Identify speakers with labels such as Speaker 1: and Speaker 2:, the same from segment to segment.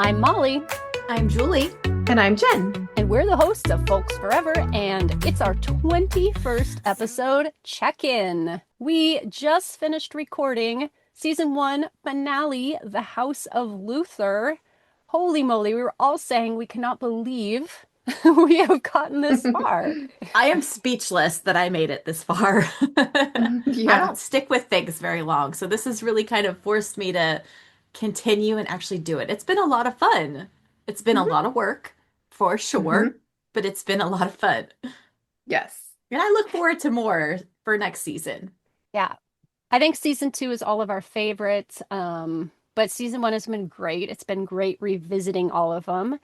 Speaker 1: I'm Molly,
Speaker 2: I'm Julie.
Speaker 3: And I'm Jen.
Speaker 1: and we're the hosts of FOLCs Forever, and it's our 21st episode check-in. We just finished recording season 1 finale, The House of Luther. Holy moly, we were all saying we cannot believe we have gotten this far.
Speaker 2: I am speechless that I made it this far. I
Speaker 3: Yeah.
Speaker 2: don't stick with things very long, so this has really kind of forced me to continue and actually do it. It's been a lot of fun. It's been a
Speaker 3: Mhm.
Speaker 2: lot of work, for sure, but it's been a lot of fun.
Speaker 3: Yes.
Speaker 2: And I look forward to more for next season.
Speaker 1: Yeah, I think season 2 is all of our favorites, but season 1 has been great. It's been great revisiting all of them.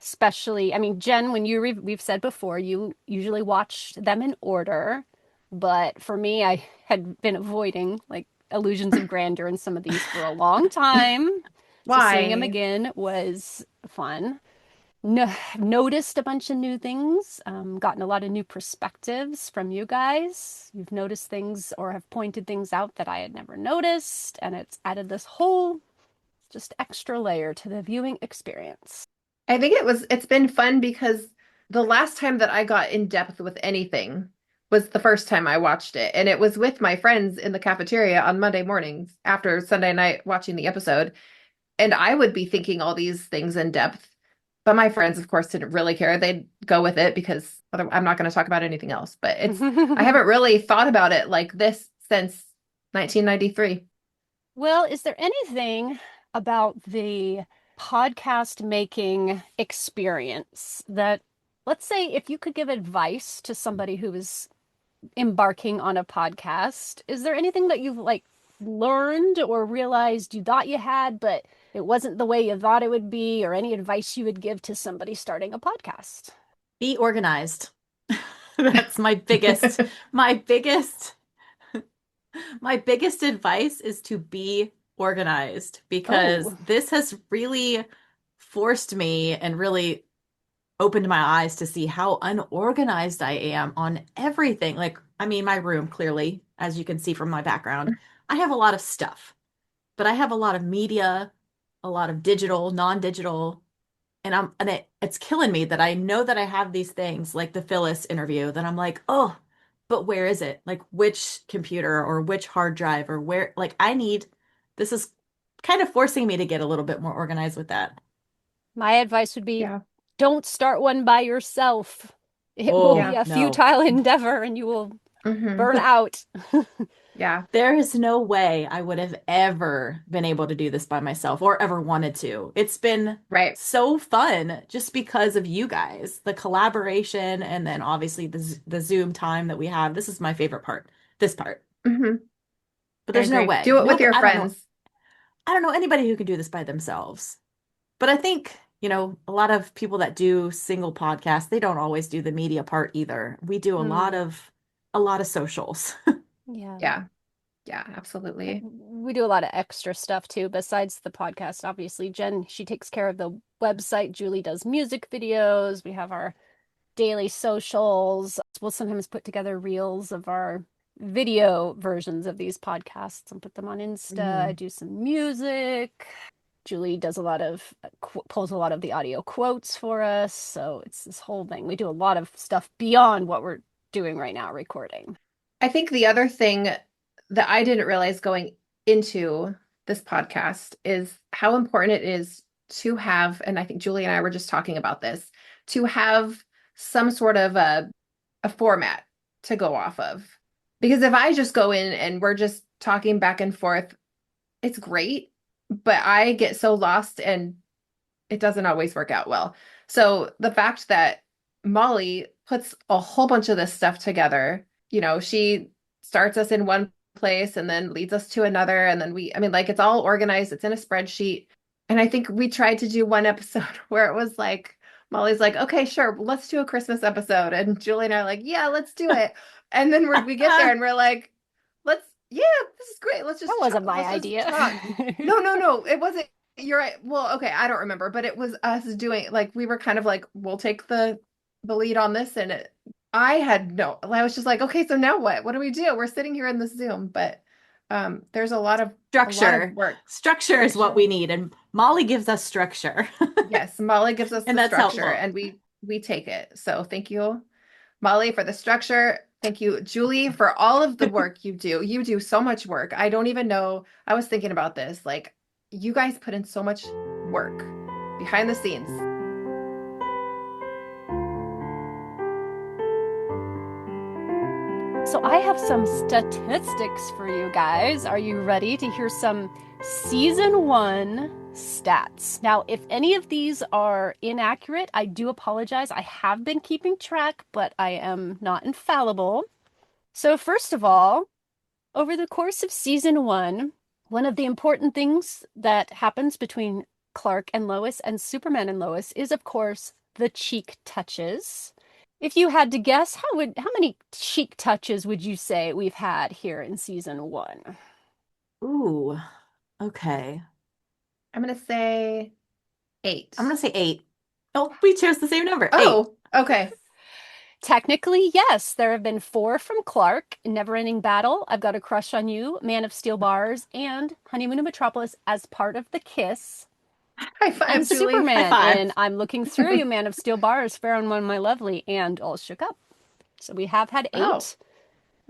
Speaker 1: Especially, I mean, Jen, when we've said before, you usually watch them in order, but for me, I had been avoiding like illusions of grandeur in some of these for a long time. So seeing them
Speaker 3: Why?
Speaker 1: again was fun. No, noticed a bunch of new things, gotten a lot of new perspectives from you guys. You've noticed things or have pointed things out that I had never noticed, and it's added this whole just extra layer to the viewing experience.
Speaker 3: I think it's been fun because the last time that I got in depth with anything was the first time I watched it. And it was with my friends in the cafeteria on Monday mornings after Sunday night watching the episode. And I would be thinking all these things in depth. But my friends, of course, didn't really care. They'd go with it because I'm not going to talk about anything else. But I haven't really thought about it like this since 1993.
Speaker 1: Well, is there anything about the podcast making experience that, let's say, if you could give advice to somebody who is embarking on a podcast, is there anything that you've like learned or realized you thought you had, but it wasn't the way you thought it would be, or any advice you would give to somebody starting a podcast?
Speaker 2: Be organized. That's my biggest My biggest advice is to be organized because
Speaker 1: Oh,
Speaker 2: this has really forced me and really opened my eyes to see how unorganized I am on everything. Like, I mean, my room, clearly, as you can see from my background, I have a lot of stuff, but I have a lot of media, a lot of digital, non-digital, it's killing me that I know that I have these things like the Phyllis interview that I'm like, oh, but where is it? Like which computer or which hard drive or where like this is kind of forcing me to get a little bit more organized with that.
Speaker 1: my advice would be
Speaker 3: Yeah.
Speaker 1: don't start one by yourself. It will
Speaker 2: Oh,
Speaker 1: be
Speaker 3: Yeah.
Speaker 1: a
Speaker 2: no.
Speaker 1: futile endeavor and you will
Speaker 3: Hmm.
Speaker 1: burn out.
Speaker 3: Yeah.
Speaker 2: There is no way I would have ever been able to do this by myself or ever wanted to. It's been
Speaker 3: Right.
Speaker 2: so fun just because of you guys, the collaboration, and then obviously the Zoom time that we have. This is my favorite part, this part.
Speaker 3: Hmm.
Speaker 2: But
Speaker 3: I
Speaker 2: there's no
Speaker 3: agree.
Speaker 2: way.
Speaker 3: Do it
Speaker 2: No,
Speaker 3: with your
Speaker 2: I don't know.
Speaker 3: friends.
Speaker 2: I don't know anybody who can do this by themselves. But I think, a lot of people that do single podcasts, they don't always do the media part either. We do
Speaker 1: Hmm.
Speaker 2: a lot of socials.
Speaker 1: Yeah.
Speaker 3: Yeah. Yeah, absolutely.
Speaker 1: We do a lot of extra stuff too, besides the podcast. Obviously, Jen, she takes care of the website. Julie does music videos. We have our daily socials. We'll sometimes put together reels of our video versions of these podcasts and put them on Insta. I
Speaker 3: Hmm.
Speaker 1: do some music. Julie does a lot of pulls a lot of the audio quotes for us. So it's this whole thing. We do a lot of stuff beyond what we're doing right now, recording.
Speaker 3: I think the other thing that I didn't realize going into this podcast is how important it is to have, and I think Julie and I were just talking about this, to have some sort of a format to go off of. Because if I just go in and we're just talking back and forth, it's great, but I get so lost and it doesn't always work out well. So the fact that Molly puts a whole bunch of this stuff together, she starts us in one place and then leads us to another. And then I mean, like it's all organized, it's in a spreadsheet. And I think we tried to do one episode where it was like, Molly's like, okay, sure, let's do a Christmas episode. And Julie and I are like, yeah, let's do it. And then we get there and we're like, yeah, this is great.
Speaker 1: That wasn't my
Speaker 3: Let's just
Speaker 1: idea.
Speaker 3: talk. No, it wasn't. You're right. Well, okay, I don't remember, but it was us doing like we were kind of like we'll take the lead on this, and I was just like, okay, so now what? What do we do? We're sitting here in the Zoom, but There's a lot of
Speaker 2: Structure.
Speaker 3: work.
Speaker 2: Structure is what we need. And Molly gives us structure.
Speaker 3: Yes, Molly gives us
Speaker 2: And
Speaker 3: the
Speaker 2: that's
Speaker 3: structure
Speaker 2: helpful.
Speaker 3: and we take it. So thank you, Molly, for the structure. Thank you, Julie, for all of the work you do. You do so much work. I don't even know. I was thinking about this. Like, you guys put in so much work behind the scenes.
Speaker 1: So I have some statistics for you guys. Are you ready to hear some season one stats? Now, if any of these are inaccurate, I do apologize. I have been keeping track, but I am not infallible. So first of all, over the course of season one of the important things that happens between Clark and Lois and Superman and Lois is, of course, the cheek touches. If you had to guess, how many cheek touches would you say we've had here in season one?
Speaker 2: Ooh, okay.
Speaker 3: I'm gonna say
Speaker 2: I'm
Speaker 3: 8.
Speaker 2: gonna say 8. Oh, we chose the same number. 8.
Speaker 3: Oh, okay.
Speaker 1: Technically, yes, there have been 4 from Clark, Never-Ending Battle, I've Got a Crush on You, Man of Steel Bars, and Honeymoon in Metropolis as part of the kiss.
Speaker 3: High
Speaker 1: And
Speaker 3: five, Julie.
Speaker 2: High
Speaker 1: Superman
Speaker 2: five.
Speaker 1: in I'm Looking Through You, Man of Steel Bars, Fair and One, My Lovely, and All Shook Up. So we have had
Speaker 3: Wow,
Speaker 1: 8.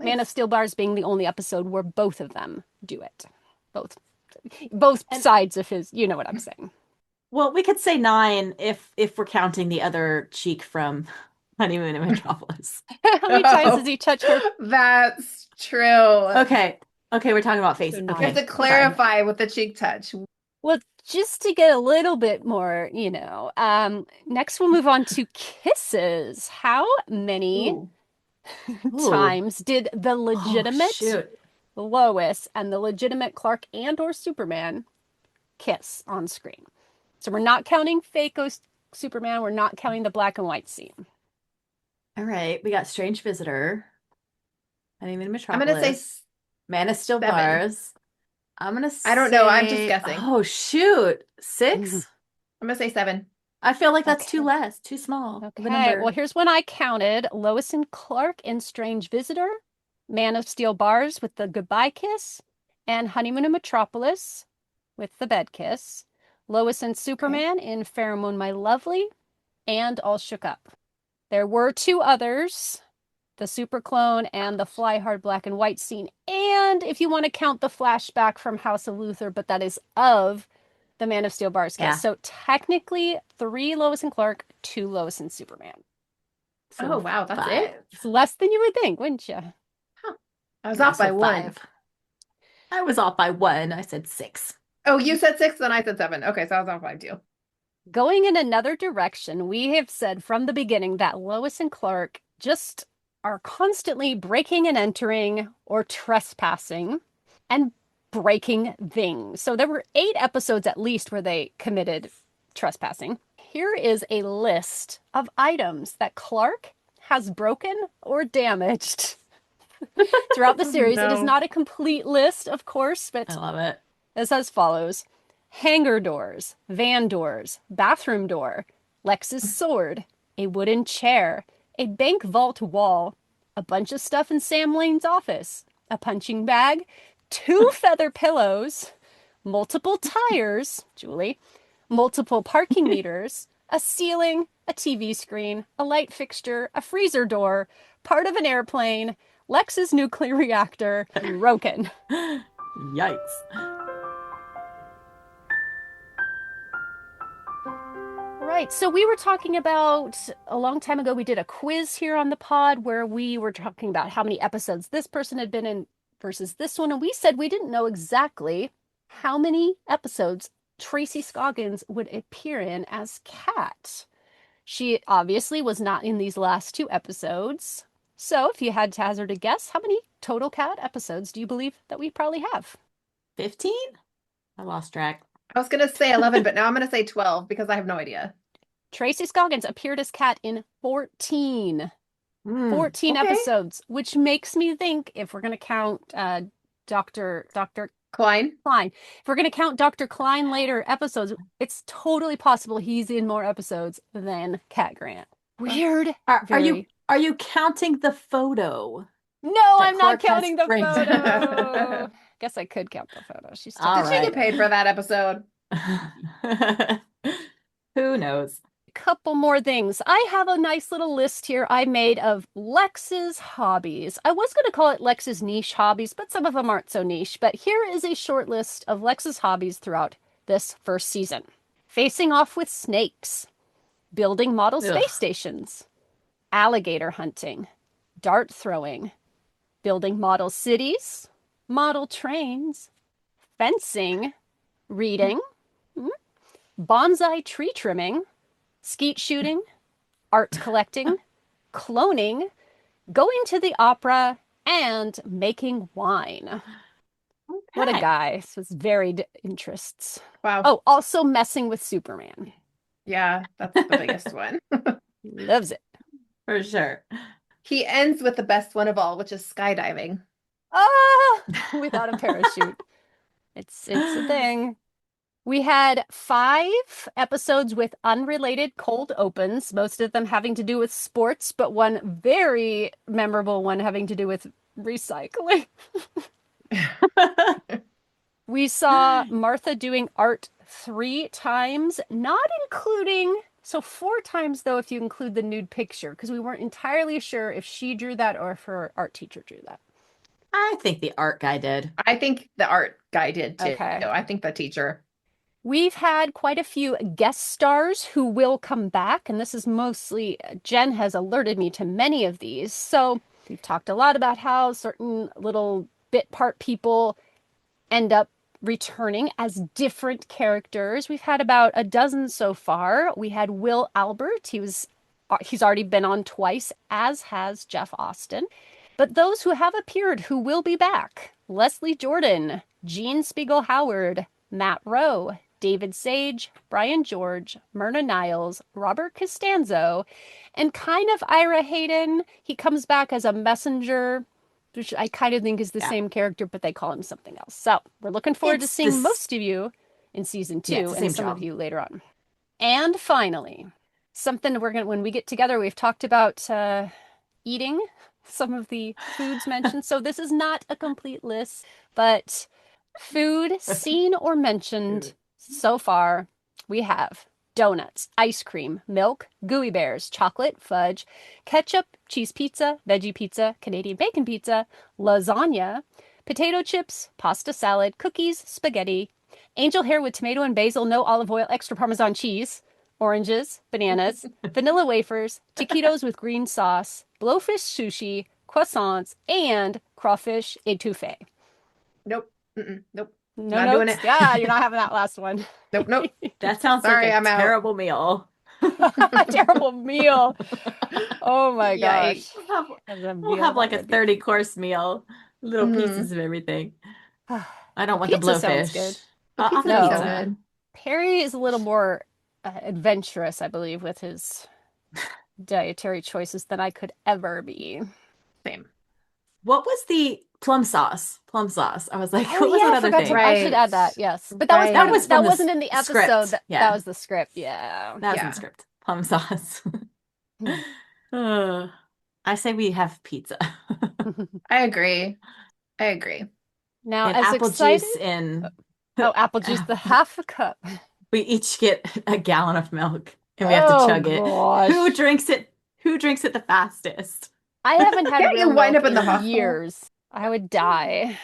Speaker 1: Man of
Speaker 3: nice.
Speaker 1: Steel Bars being the only episode where both of them do it. Both
Speaker 2: And
Speaker 1: sides of his, you know what I'm saying.
Speaker 2: well, we could say 9 if we're counting the other cheek from Honeymoon in Metropolis.
Speaker 1: How many times does
Speaker 3: Oh,
Speaker 1: he touch her?
Speaker 3: that's true.
Speaker 2: Okay. Okay, we're talking about
Speaker 1: So
Speaker 2: face.
Speaker 3: You have
Speaker 1: 9.
Speaker 3: to
Speaker 2: Okay, sorry.
Speaker 3: clarify with the cheek touch.
Speaker 1: Well, just to get a little bit more, next we'll move on to kisses. How many
Speaker 3: Ooh.
Speaker 2: Ooh.
Speaker 1: times did the
Speaker 2: Oh,
Speaker 1: legitimate
Speaker 2: shoot.
Speaker 1: Lois and the legitimate Clark and or Superman kiss on screen? So we're not counting fake Superman. We're not counting the black and white scene.
Speaker 2: All right, we got Strange Visitor, Honeymoon in
Speaker 3: I'm gonna say
Speaker 2: Metropolis, Man of Steel
Speaker 3: 7.
Speaker 2: Bars. I'm gonna
Speaker 3: I don't know. I'm just
Speaker 2: say,
Speaker 3: guessing.
Speaker 2: oh, shoot. 6?
Speaker 3: I'm gonna say 7.
Speaker 2: I feel like that's too
Speaker 1: Okay.
Speaker 2: less, too small of a
Speaker 1: Okay. Well,
Speaker 2: number.
Speaker 1: here's when I counted Lois and Clark in Strange Visitor, Man of Steel Bars with the goodbye kiss, and Honeymoon in Metropolis with the bed kiss, Lois and
Speaker 3: Okay.
Speaker 1: Superman in Pheromone My Lovely, and All Shook Up. There were 2 others, the Super Clone and the Fly Hard black and white scene. And if you want to count the flashback from House of Luthor, but that is of the Man of Steel Bars kiss.
Speaker 2: Yeah.
Speaker 1: So technically 3 Lois and Clark, 2 Lois and Superman.
Speaker 3: Oh,
Speaker 2: So
Speaker 3: wow, that's
Speaker 2: 5.
Speaker 3: it?
Speaker 1: It's less than you would think, wouldn't you?
Speaker 3: Huh. I was
Speaker 2: Yeah,
Speaker 3: off by
Speaker 2: so
Speaker 3: 1.
Speaker 2: 5. I was off by 1. I said 6.
Speaker 3: Oh, you said 6, then I said 7. Okay, so I was off by 2.
Speaker 1: Going in another direction, we have said from the beginning that Lois and Clark just are constantly breaking and entering or trespassing and breaking things. So there were 8 episodes at least where they committed trespassing. Here is a list of items that Clark has broken or damaged throughout the
Speaker 3: Oh,
Speaker 1: series. It is
Speaker 3: no.
Speaker 1: not a complete list, of course,
Speaker 2: I
Speaker 1: but
Speaker 2: love it.
Speaker 1: it's as follows: hangar doors, van doors, bathroom door, Lex's sword, a wooden chair, a bank vault wall, a bunch of stuff in Sam Lane's office, a punching bag, 2 feather pillows, multiple tires, Julie, multiple parking meters, a ceiling, a TV screen, a light fixture, a freezer door, part of an airplane, Lex's nuclear reactor, broken.
Speaker 2: Yikes.
Speaker 1: Right. So we were talking about a long time ago, we did a quiz here on the pod where we were talking about how many episodes this person had been in versus this one. And we said we didn't know exactly how many episodes Tracy Scoggins would appear in as Kat. She obviously was not in these last 2 episodes. So if you had to hazard a guess, how many total Kat episodes do you believe that we probably have?
Speaker 2: 15? I lost track.
Speaker 3: I was gonna say 11, but now I'm gonna say 12 because I have no idea.
Speaker 1: Tracy Scoggins appeared as Kat in 14. 14
Speaker 3: Okay.
Speaker 1: episodes, which makes me think if we're going to count Dr.
Speaker 3: Klein.
Speaker 1: Klein, if we're going to count Dr. Klein later episodes, it's totally possible he's in more episodes than Cat Grant. Weird.
Speaker 2: Are
Speaker 1: Very.
Speaker 2: you counting the photo?
Speaker 1: No,
Speaker 2: that
Speaker 1: I'm not
Speaker 2: Clark has
Speaker 1: counting the
Speaker 2: framed.
Speaker 1: photo. Guess I could count the photo. She's still
Speaker 2: All
Speaker 3: Did she
Speaker 2: right.
Speaker 3: get paid for that episode?
Speaker 2: Who knows?
Speaker 1: Couple more things. I have a nice little list here I made of Lex's hobbies. I was going to call it Lex's niche hobbies, but some of them aren't so niche. But here is a short list of Lex's hobbies throughout this first season. Facing off with snakes, building model space
Speaker 2: Ugh.
Speaker 1: stations, alligator hunting, dart throwing, building model cities, model trains, fencing, reading, bonsai tree trimming, skeet shooting, art collecting, cloning, going to the opera, and making wine. What a
Speaker 2: Okay.
Speaker 1: guy. So it's varied interests.
Speaker 3: Wow.
Speaker 1: Oh, also messing with Superman.
Speaker 3: Yeah, that's the biggest one.
Speaker 1: Loves it.
Speaker 2: For sure.
Speaker 3: He ends with the best one of all, which is skydiving.
Speaker 1: Ah, without a parachute. It's a thing. We had 5 episodes with unrelated cold opens, most of them having to do with sports, but one very memorable one having to do with recycling. We saw Martha doing art 3 times, not including, so 4 times though, if you include the nude picture, because we weren't entirely sure if she drew that or if her art teacher drew that.
Speaker 2: I think the art guy did.
Speaker 3: I think the art guy did too.
Speaker 1: Okay.
Speaker 3: I think the teacher.
Speaker 1: We've had quite a few guest stars who will come back, and this is mostly, Jenn has alerted me to many of these. So we've talked a lot about how certain little bit part people end up returning as different characters. We've had about a dozen so far. We had Will Albert. He's already been on twice, as has Jeff Austin. But those who have appeared who will be back: Leslie Jordan, Gene Spiegel Howard, Matt Rowe, David Sage, Brian George, Myrna Niles, Robert Costanzo, and kind of Ira Hayden. He comes back as a messenger, which I kind of think is the
Speaker 2: Yeah.
Speaker 1: same character, but they call him something else. So we're looking forward to
Speaker 2: It's
Speaker 1: seeing
Speaker 2: this-
Speaker 1: most of you in season 2
Speaker 2: Yeah, it's the
Speaker 1: and
Speaker 2: same
Speaker 1: some of
Speaker 2: job.
Speaker 1: you later on. And finally, something when we get together, we've talked about eating some of the foods mentioned. So this is not a complete list, but food seen or mentioned so far, we have donuts, ice cream, milk, gooey bears, chocolate, fudge, ketchup, cheese pizza, veggie pizza, Canadian bacon pizza, lasagna, potato chips, pasta salad, cookies, spaghetti, angel hair with tomato and basil, no olive oil, extra Parmesan cheese, oranges, bananas, vanilla wafers, taquitos with green sauce, blowfish sushi, croissants, and crawfish etouffee.
Speaker 3: Nope. Nope.
Speaker 1: No
Speaker 3: Not doing
Speaker 1: notes?
Speaker 3: it.
Speaker 1: Yeah, you're not having that last one.
Speaker 3: Nope. Nope.
Speaker 2: That sounds
Speaker 3: Sorry,
Speaker 2: like a
Speaker 3: I'm out.
Speaker 2: terrible meal.
Speaker 1: Terrible meal. Oh my
Speaker 3: Yikes.
Speaker 1: gosh.
Speaker 2: We'll have like a 30-course meal, little pieces of everything. I don't want the
Speaker 1: Pizza sounds good.
Speaker 2: blowfish. I'll have
Speaker 3: Pizza
Speaker 1: No.
Speaker 3: sounds
Speaker 2: pizza.
Speaker 3: good.
Speaker 1: Perry is a little more adventurous, I believe, with his dietary choices than I could ever be.
Speaker 3: Same.
Speaker 2: What was the plum sauce? Plum sauce. I was like,
Speaker 1: Oh
Speaker 2: what was
Speaker 1: yeah,
Speaker 2: that
Speaker 1: I
Speaker 2: other
Speaker 1: forgot
Speaker 2: thing?
Speaker 1: to. I should
Speaker 3: Right.
Speaker 1: add that. Yes, but that was
Speaker 3: Right.
Speaker 1: part
Speaker 2: That
Speaker 1: of,
Speaker 2: was
Speaker 1: that
Speaker 2: from the
Speaker 1: wasn't in the episode.
Speaker 2: script.
Speaker 1: That
Speaker 2: Yeah.
Speaker 1: was the script. Yeah.
Speaker 2: That was in
Speaker 3: Yeah.
Speaker 2: the script. Plum sauce.
Speaker 1: Hmm.
Speaker 2: I say we have pizza.
Speaker 3: I agree. I agree.
Speaker 1: Now,
Speaker 2: And
Speaker 1: as
Speaker 2: apple
Speaker 1: excited.
Speaker 2: juice and
Speaker 1: Oh, apple juice, the half a cup.
Speaker 2: we each get a gallon of milk and we have to
Speaker 1: Oh
Speaker 2: chug it.
Speaker 1: gosh.
Speaker 2: Who drinks it? Who drinks it the fastest?
Speaker 1: I haven't had
Speaker 3: Yeah,
Speaker 1: real
Speaker 3: you wind
Speaker 1: milk
Speaker 3: up in the
Speaker 1: in
Speaker 3: hospital.
Speaker 1: years. I would die.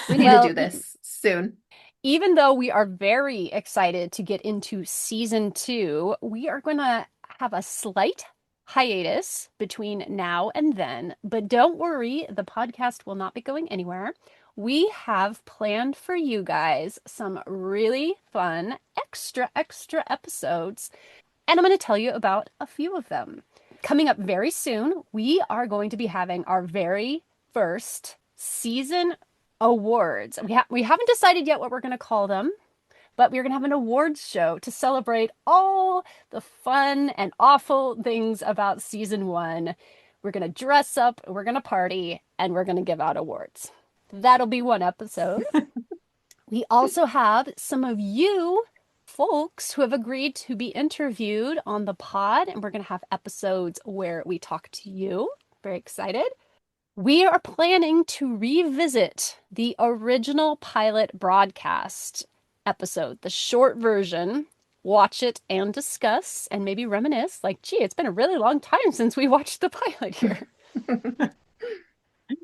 Speaker 3: We need
Speaker 1: Well,
Speaker 3: to do this soon.
Speaker 1: Even though we are very excited to get into season 2, we are going to have a slight hiatus between now and then. But don't worry, the podcast will not be going anywhere. We have planned for you guys some really fun extra episodes, and I'm going to tell you about a few of them. Coming up very soon, we are going to be having our very first season awards. We haven't decided yet what we're going to call them, but we're going to have an awards show to celebrate all the fun and awful things about season 1. We're going to dress up, we're going to party, and we're going to give out awards. That'll be one episode. We also have some of you folks who have agreed to be interviewed on the pod, and we're going to have episodes where we talk to you. Very excited. We are planning to revisit the original pilot broadcast episode, the short version, watch it and discuss and maybe reminisce like, gee, it's been a really long time since we watched the pilot here.
Speaker 3: And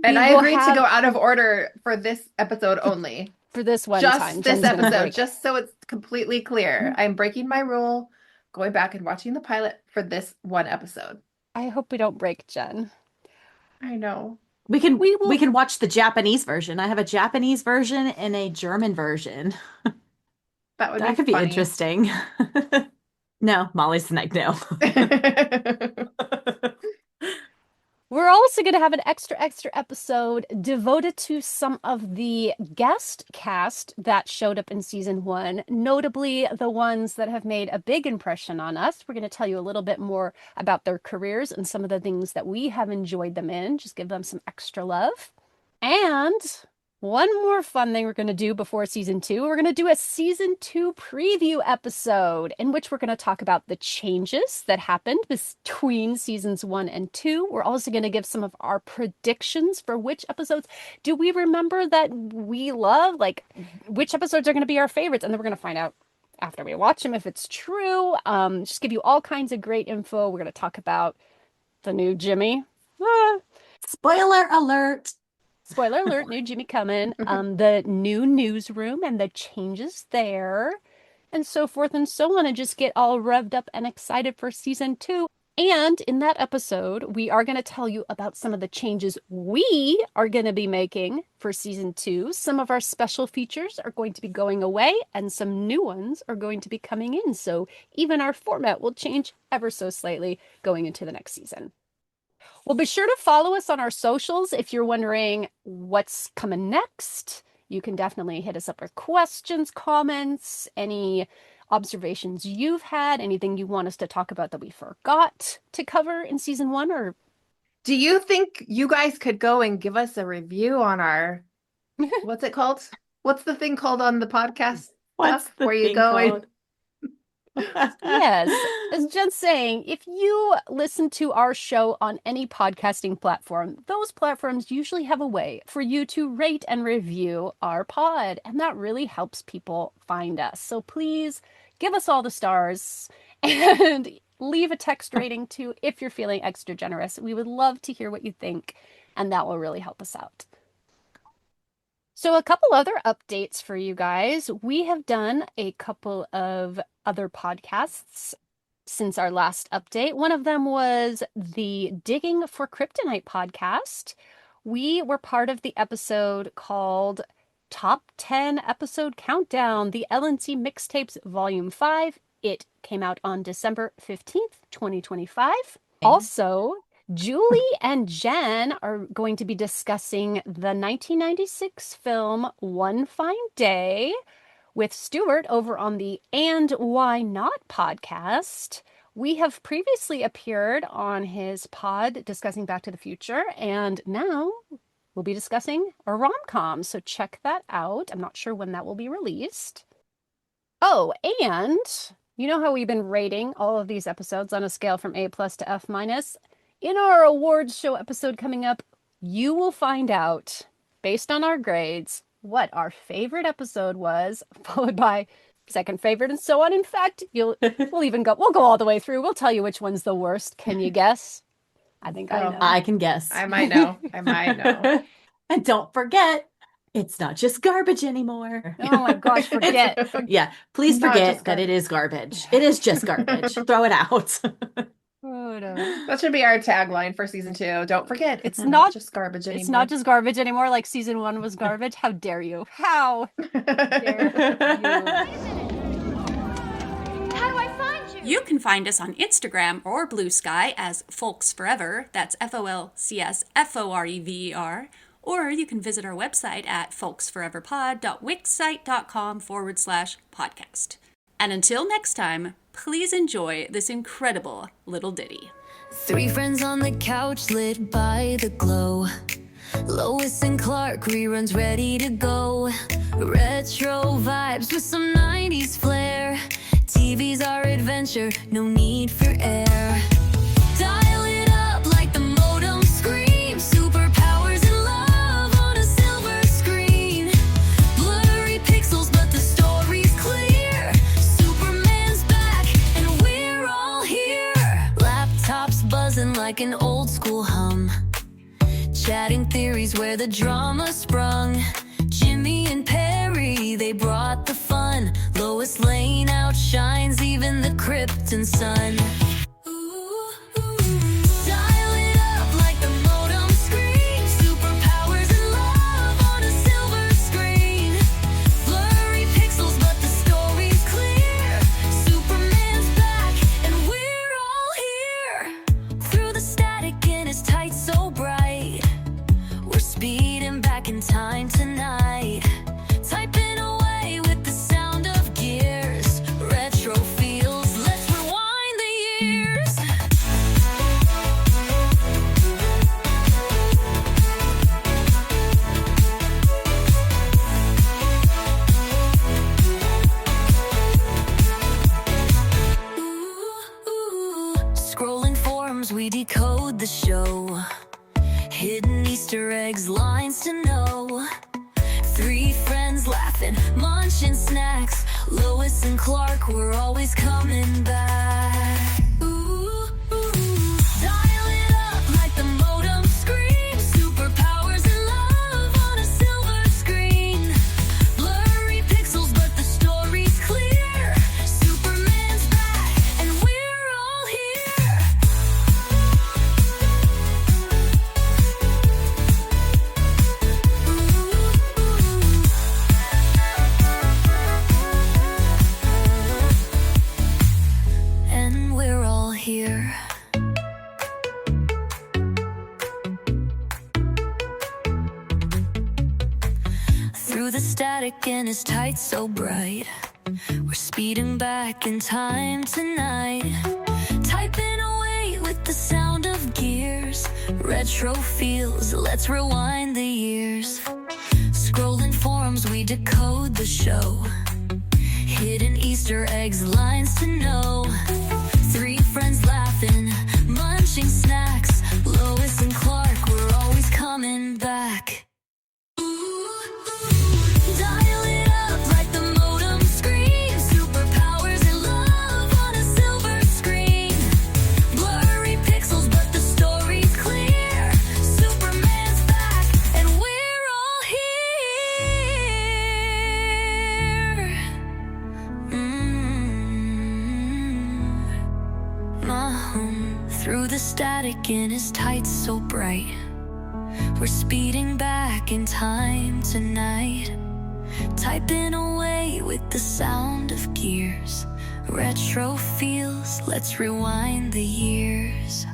Speaker 1: We
Speaker 3: I
Speaker 1: will
Speaker 3: agreed to
Speaker 1: have
Speaker 3: go out of order for this episode only.
Speaker 1: for this one
Speaker 3: Just
Speaker 1: time.
Speaker 3: this
Speaker 1: Jenn's gonna
Speaker 3: episode,
Speaker 1: break.
Speaker 3: just so it's completely clear. I'm breaking my rule, going back and watching the pilot for this one episode.
Speaker 1: I hope we don't break, Jenn.
Speaker 3: I know.
Speaker 2: We can
Speaker 1: We will-
Speaker 2: we can watch the Japanese version. I have a Japanese version and a German version.
Speaker 3: That would
Speaker 2: That
Speaker 3: be
Speaker 2: could be
Speaker 3: funny.
Speaker 2: interesting. No, Molly's like, no.
Speaker 1: We're also going to have an extra episode devoted to some of the guest cast that showed up in season 1, notably the ones that have made a big impression on us. We're going to tell you a little bit more about their careers and some of the things that we have enjoyed them in, just give them some extra love. And one more fun thing we're going to do before season 2, we're going to do a season 2 preview episode in which we're going to talk about the changes that happened between seasons 1 and 2. We're also going to give some of our predictions for which episodes do we remember that we love, like which episodes are going to be our favorites, and then we're going to find out after we watch them if it's true. Just give you all kinds of great info. We're going to talk about the new Jimmy.
Speaker 2: Spoiler alert.
Speaker 1: Spoiler alert, new Jimmy coming, the new newsroom and the changes there, and so forth and so on, and just get all revved up and excited for season 2. And in that episode, we are going to tell you about some of the changes we are going to be making for season 2. Some of our special features are going to be going away, and some new ones are going to be coming in. So even our format will change ever so slightly going into the next season. Well, be sure to follow us on our socials if you're wondering what's coming next. You can definitely hit us up with questions, comments, any observations you've had, anything you want us to talk about that we forgot to cover in season 1. Or
Speaker 3: Do you think you guys could go and give us a review on our, what's it called? What's the thing called on the podcast?
Speaker 2: What's
Speaker 3: stuff
Speaker 2: the
Speaker 3: where you
Speaker 2: thing
Speaker 3: go
Speaker 2: called?
Speaker 1: yes, as Jen's saying, if you listen to our show on any podcasting platform, those platforms usually have a way for you to rate and review our pod, and that really helps people find us. So please give us all the stars and leave a text rating too if you're feeling extra generous. We would love to hear what you think, and that will really help us out. So a couple other updates for you guys. We have done a couple of other podcasts since our last update. One of them was the Digging for Kryptonite podcast. We were part of the episode called Top 10 Episode Countdown, the LNC Mixtapes Volume 5. It came out on December 15th, 2025. Also, Julie and Jenn are going to be discussing the 1996 film One Fine Day with Stuart over on the And Why Not podcast. We have previously appeared on his pod discussing Back to the Future, and now we'll be discussing a rom-com, so check that out. I'm not sure when that will be released. Oh, and you know how we've been rating all of these episodes on a scale from A+ to F-? In our awards show episode coming up, you will find out, based on our grades, what our favorite episode was, followed by second favorite, and so on. In fact, we'll go all the way through. We'll tell you which one's the worst. Can you guess? I think I know.
Speaker 2: I can guess.
Speaker 3: I might know. I might know.
Speaker 2: And don't forget, it's not just garbage anymore.
Speaker 1: Oh my gosh, forget.
Speaker 2: Yeah, please
Speaker 3: Not
Speaker 2: forget
Speaker 3: just
Speaker 2: that it
Speaker 3: garbage.
Speaker 2: is garbage. It is just garbage. Throw it out.
Speaker 1: Oh, no.
Speaker 3: That should be our tagline for season 2. Don't forget,
Speaker 1: It's
Speaker 3: it's
Speaker 1: not-
Speaker 3: not just garbage anymore.
Speaker 1: It's not just garbage anymore, like season 1 was garbage. How dare you? How dare you?
Speaker 4: How do I find you?
Speaker 5: You can find us on Instagram or Blue Sky as FOLCs Forever. That's FOLCS FOREVER. Or you can visit our website at folksforeverpod.wixsite.com/podcast. And until next time, please enjoy this incredible little ditty.
Speaker 4: 3 friends on the couch lit by the glow. Lois and Clark reruns ready to go. Retro vibes with some 90s flair. TV's our adventure, no need for air. Dial it up like the modem screams. Superpowers like an old school hum. Chatting theories where the drama sprung. Jimmy and Perry, they brought the fun. Lois Lane outshines even the Krypton sun. Dial it up like the modem screen. Superpowers and love on a silver screen. Blurry pixels, but the story's clear. Superman's back, and we're all here. Through the static in his tights so bright, we're speeding back in time tonight. Typing away with the sound of gears. Retro feels, let's rewind the years. Scrolling forums, we decode the show. Hidden Easter eggs, lines to know. Three friends laughing, munching snacks. Lois and Clark were always coming back. Dial it up like the modem screen. Superpowers and love on a silver screen. Blurry pixels, but the story's clear. Superman's back, and we're all here. And we're all here. Through the static in his tights so bright, we're speeding back in time tonight. Typing away with the sound of gears. Retro feels, let's rewind the years. Scrolling forums, we decode the show. Hidden Easter eggs, lines to know. Three friends laughing, munching snacks. Lois and Clark were always coming back. Dial it up like the modem screen. Superpowers and love on a silver screen. Blurry pixels, but the story's clear. Superman's back, and we're all here. Through the static in his tights so bright, we're speeding back in time tonight. Typing away with the sound of gears. Retro feels, let's rewind the years.